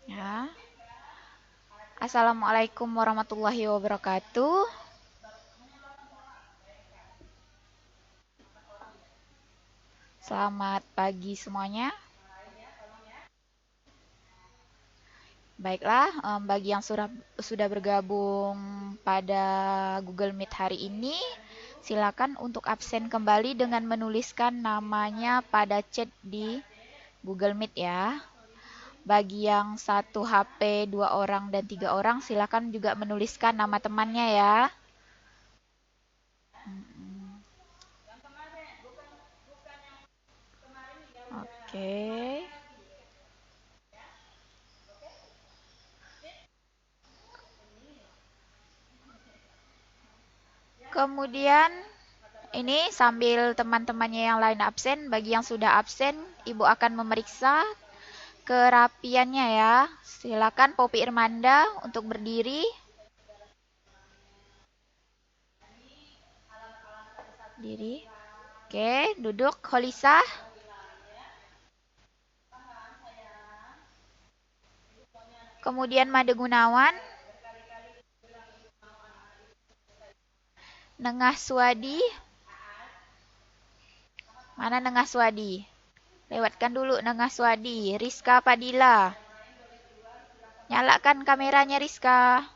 Ya. Assalamualaikum warahmatullahi wabarakatuh. Selamat pagi semuanya. Baiklah, bagi yang sudah bergabung pada Google Meet hari ini, silakan untuk absen kembali dengan menuliskan namanya pada chat di Google Meet ya. Bagi yang satu HP, dua orang dan tiga orang, silakan juga menuliskan nama temannya ya. Oke. Kemudian ini sambil teman-temannya yang lain absen, bagi yang sudah absen, Ibu akan memeriksa kerapiannya ya. Silakan Popi Irmanda untuk berdiri. Diri. Oke, duduk. Holisah. Kemudian Made Gunawan. Nengah Suwadi. Mana Nengah Suwadi? Lewatkan dulu Nengah Suwadi. Rizka Padilla. Nyalakan kameranya Rizka.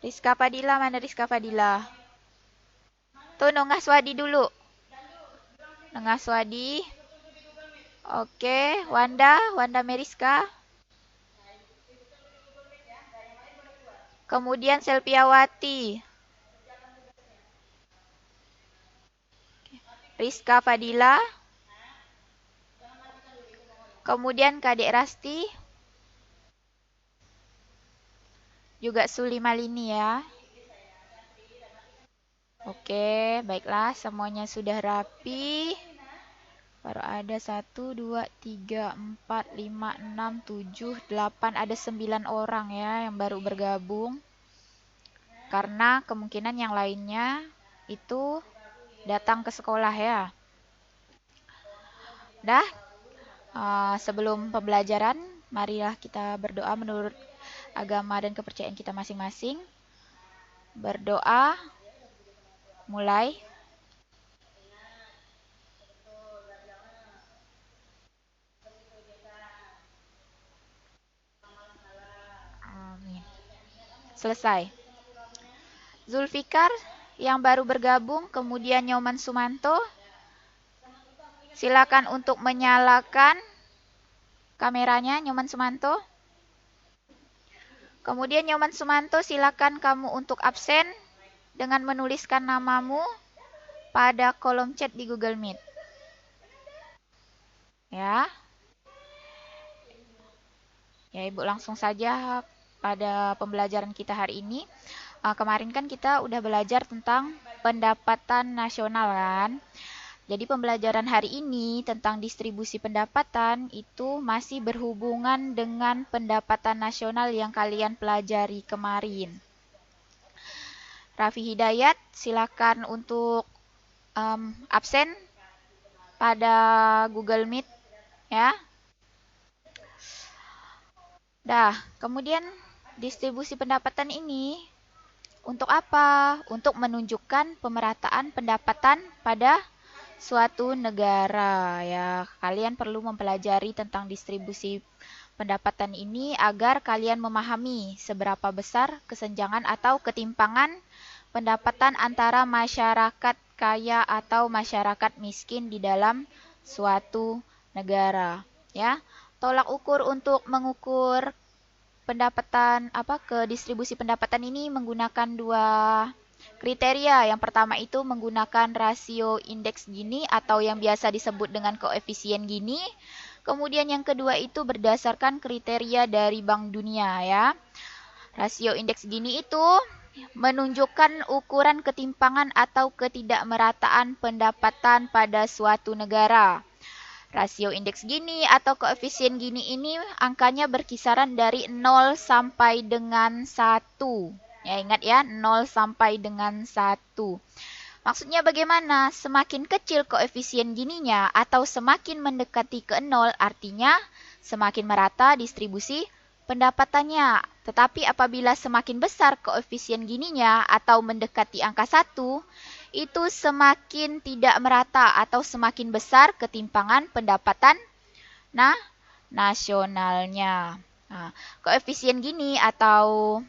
Rizka Padilla, mana Rizka Padilla? Tuh Nengah Suwadi dulu. Nengah Suwadi. Oke, Wanda Meriska. Kemudian Selpiawati. Rizka Fadila. Kemudian Kadek Rasti. Juga Suli Malini ya. Oke, baiklah. Semuanya sudah rapi. Baru ada 1, 2, 3, 4, 5, 6, 7, 8. Ada 9 orang ya yang baru bergabung. Karena kemungkinan yang lainnya itu datang ke sekolah ya. Dah, sebelum pembelajaran, marilah kita berdoa menurut agama dan kepercayaan kita masing-masing. Berdoa, mulai. Amin. Selesai. Zulfikar yang baru bergabung, kemudian Nyoman Sumanto. Silakan untuk menyalakan kameranya, Nyoman Sumanto. Kemudian Nyoman Sumanto, silakan kamu untuk absen dengan menuliskan namamu pada kolom chat di Google Meet. Ya. Ya, Ibu langsung saja pada pembelajaran kita hari ini. Kemarin kan kita udah belajar tentang pendapatan nasional kan. Jadi pembelajaran hari ini tentang distribusi pendapatan itu masih berhubungan dengan pendapatan nasional yang kalian pelajari kemarin. Raffi Hidayat, silakan untuk absen pada Google Meet ya. Dah, kemudian distribusi pendapatan ini untuk apa? Untuk menunjukkan pemerataan pendapatan pada suatu negara ya. Kalian perlu mempelajari tentang distribusi pendapatan ini agar kalian memahami seberapa besar kesenjangan atau ketimpangan pendapatan antara masyarakat kaya atau masyarakat miskin di dalam suatu negara ya. Tolak ukur untuk mengukur pendapatan ke distribusi pendapatan ini menggunakan dua kriteria. Yang pertama itu menggunakan rasio indeks Gini atau yang biasa disebut dengan koefisien Gini. Kemudian yang kedua itu berdasarkan kriteria dari Bank Dunia ya. Rasio indeks Gini itu menunjukkan ukuran ketimpangan atau ketidakmerataan pendapatan pada suatu negara. Rasio indeks Gini atau koefisien Gini ini angkanya berkisaran dari 0 sampai dengan 1. Ya, ingat ya, 0 sampai dengan 1. Maksudnya bagaimana? Semakin kecil koefisien Gininya atau semakin mendekati ke 0, artinya semakin merata distribusi pendapatannya. Tetapi apabila semakin besar koefisien Gininya atau mendekati angka 1, itu semakin tidak merata atau semakin besar ketimpangan pendapatan nasionalnya. Nah, koefisien Gini atau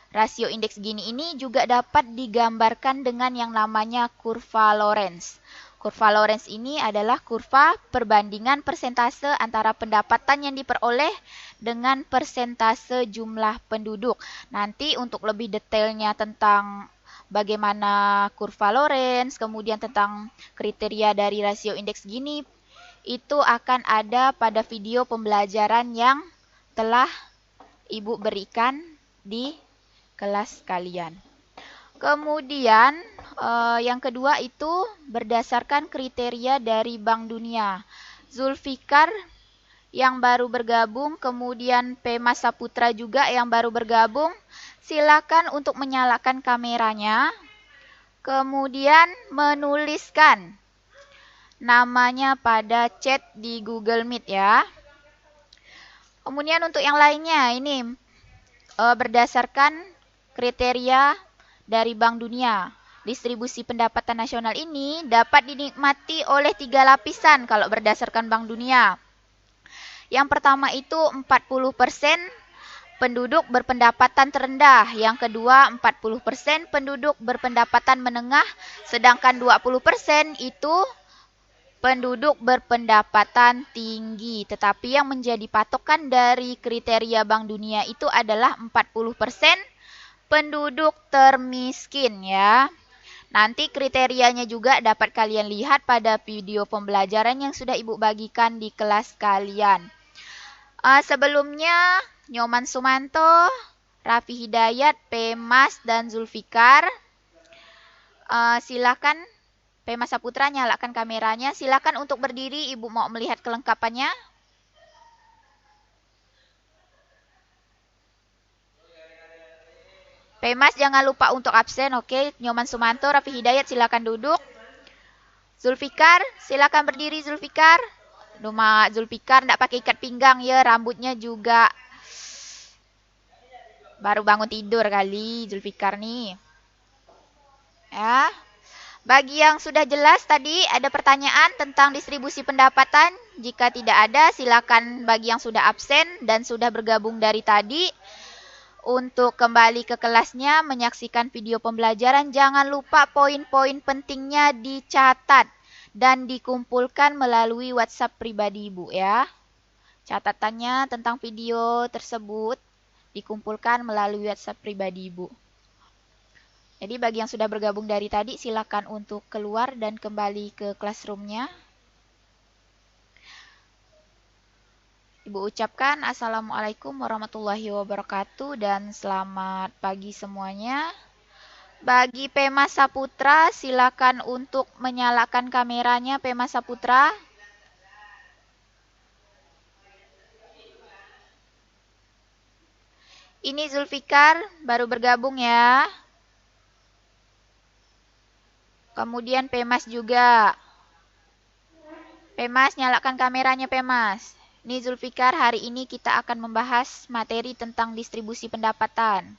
rasio indeks Gini ini juga dapat digambarkan dengan yang namanya kurva Lorenz. Kurva Lorenz ini adalah kurva perbandingan persentase antara pendapatan yang diperoleh dengan persentase jumlah penduduk. Nanti untuk lebih detailnya tentang bagaimana kurva Lorenz, kemudian tentang kriteria dari rasio indeks Gini, itu akan ada pada video pembelajaran yang telah Ibu berikan di kelas kalian. Kemudian yang kedua itu berdasarkan kriteria dari Bank Dunia. Zulfikar yang baru bergabung, kemudian Pema Saputra juga yang baru bergabung. Silakan untuk menyalakan kameranya. Kemudian menuliskan namanya pada chat di Google Meet ya. Kemudian untuk yang lainnya ini berdasarkan kriteria dari Bank Dunia. Distribusi pendapatan nasional ini dapat dinikmati oleh 3 lapisan kalau berdasarkan Bank Dunia. Yang pertama itu 40% penduduk berpendapatan terendah. Yang kedua 40% penduduk berpendapatan menengah. Sedangkan 20% itu penduduk berpendapatan tinggi. Tetapi yang menjadi patokan dari kriteria Bank Dunia itu adalah 40% penduduk termiskin ya. Nanti kriterianya juga dapat kalian lihat pada video pembelajaran yang sudah Ibu bagikan di kelas kalian. Sebelumnya Nyoman Sumanto, Raffi Hidayat, Pemas, dan Zulfikar. Silakan Pema Saputra nyalakan kameranya. Silakan untuk berdiri, Ibu mau melihat kelengkapannya. Pemas jangan lupa untuk absen, oke. Nyoman Sumanto, Raffi Hidayat silakan duduk. Zulfikar, silakan berdiri Zulfikar. Mak Zulfikar enggak pakai ikat pinggang ya, rambutnya juga baru bangun tidur kali Zulfikar nih. Ya. Bagi yang sudah jelas tadi ada pertanyaan tentang distribusi pendapatan. Jika tidak ada, silakan bagi yang sudah absen dan sudah bergabung dari tadi untuk kembali ke kelasnya menyaksikan video pembelajaran. Jangan lupa poin-poin pentingnya dicatat dan dikumpulkan melalui WhatsApp pribadi Ibu ya. Catatannya tentang video tersebut dikumpulkan melalui WhatsApp pribadi Ibu. Jadi bagi yang sudah bergabung dari tadi, silakan untuk keluar dan kembali ke classroom-nya. Ibu ucapkan Assalamualaikum warahmatullahi wabarakatuh dan selamat pagi semuanya. Bagi Pema Saputra, silakan untuk menyalakan kameranya Pema Saputra. Ini Zulfikar, baru bergabung ya. Kemudian Pemas juga. Pemas, nyalakan kameranya Pemas. Ini Zulfikar, hari ini kita akan membahas materi tentang distribusi pendapatan.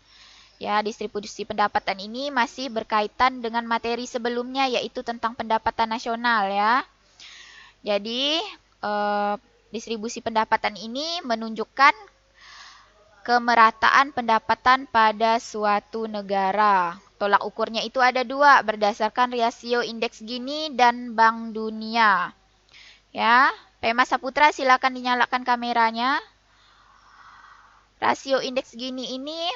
Ya, distribusi pendapatan ini masih berkaitan dengan materi sebelumnya, yaitu tentang pendapatan nasional ya. Jadi, distribusi pendapatan ini menunjukkan kemerataan pendapatan pada suatu negara. Tolak ukurnya itu ada 2, berdasarkan rasio indeks Gini dan Bank Dunia. Ya, Pema Saputra silakan dinyalakan kameranya. Rasio indeks Gini ini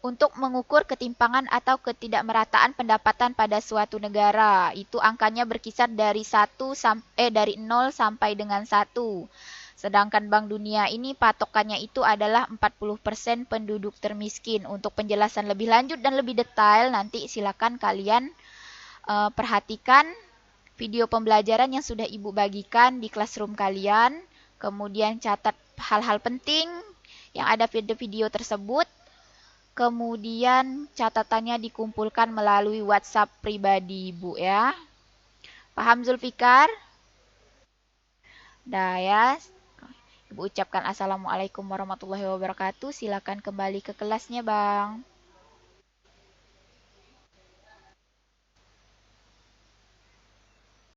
untuk mengukur ketimpangan atau ketidakmerataan pendapatan pada suatu negara. Itu angkanya berkisar dari 0 sampai dengan 1. Sedangkan Bank Dunia ini patokannya itu adalah 40% penduduk termiskin. Untuk penjelasan lebih lanjut dan lebih detail nanti silakan kalian perhatikan video pembelajaran yang sudah Ibu bagikan di classroom kalian. Kemudian catat hal-hal penting yang ada pada video tersebut. kemudian catatannya dikumpulkan melalui WhatsApp pribadi Ibu ya. Paham Zulfikar? Dah ya. Ibu ucapkan Assalamualaikum warahmatullahi wabarakatuh. Silakan kembali ke kelasnya, Bang.